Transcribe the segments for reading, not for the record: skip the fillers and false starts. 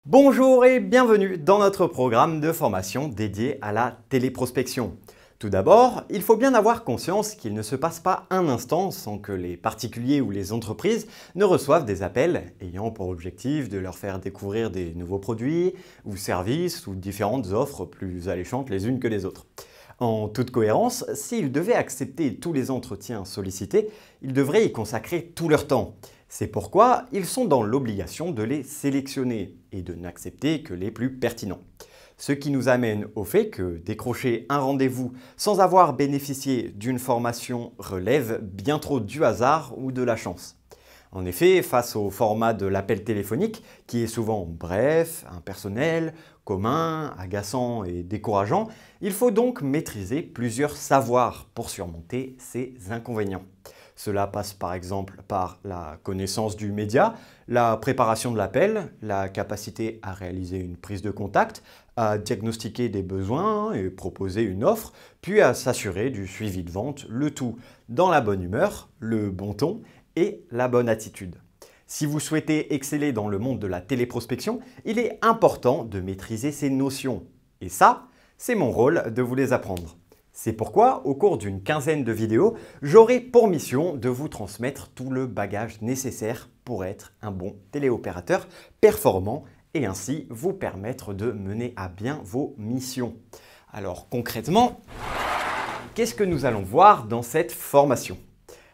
Bonjour et bienvenue dans notre programme de formation dédié à la téléprospection. Tout d'abord, il faut bien avoir conscience qu'il ne se passe pas un instant sans que les particuliers ou les entreprises ne reçoivent des appels ayant pour objectif de leur faire découvrir des nouveaux produits ou services ou différentes offres plus alléchantes les unes que les autres. En toute cohérence, s'ils devaient accepter tous les entretiens sollicités, ils devraient y consacrer tout leur temps. C'est pourquoi ils sont dans l'obligation de les sélectionner et de n'accepter que les plus pertinents. Ce qui nous amène au fait que décrocher un rendez-vous sans avoir bénéficié d'une formation relève bien trop du hasard ou de la chance. En effet, face au format de l'appel téléphonique, qui est souvent bref, impersonnel, commun, agaçant et décourageant, il faut donc maîtriser plusieurs savoirs pour surmonter ces inconvénients. Cela passe par exemple par la connaissance du média, la préparation de l'appel, la capacité à réaliser une prise de contact, à diagnostiquer des besoins et proposer une offre, puis à s'assurer du suivi de vente, le tout dans la bonne humeur, le bon ton et la bonne attitude. Si vous souhaitez exceller dans le monde de la téléprospection, il est important de maîtriser ces notions. Et ça, c'est mon rôle de vous les apprendre. C'est pourquoi, au cours d'une quinzaine de vidéos, j'aurai pour mission de vous transmettre tout le bagage nécessaire pour être un bon téléopérateur performant et ainsi vous permettre de mener à bien vos missions. Alors concrètement, qu'est-ce que nous allons voir dans cette formation?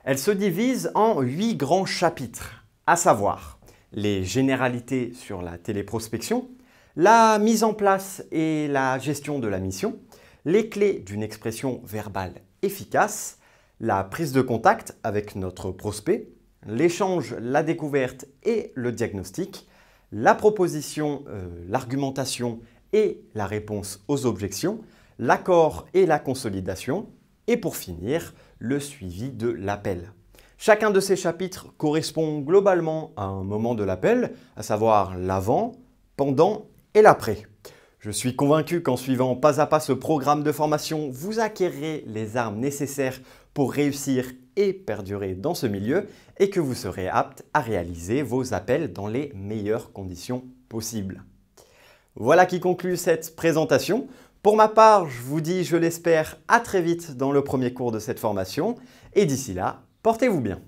Elle se divise en 8 grands chapitres, à savoir les généralités sur la téléprospection, la mise en place et la gestion de la mission, les clés d'une expression verbale efficace, la prise de contact avec notre prospect, l'échange, la découverte et le diagnostic, la proposition, l'argumentation et la réponse aux objections, l'accord et la consolidation, et pour finir, le suivi de l'appel. Chacun de ces chapitres correspond globalement à un moment de l'appel, à savoir l'avant, pendant et l'après. Je suis convaincu qu'en suivant pas à pas ce programme de formation, vous acquérerez les armes nécessaires pour réussir et perdurer dans ce milieu et que vous serez apte à réaliser vos appels dans les meilleures conditions possibles. Voilà qui conclut cette présentation. Pour ma part, je vous dis, je l'espère, à très vite dans le premier cours de cette formation et d'ici là, portez-vous bien.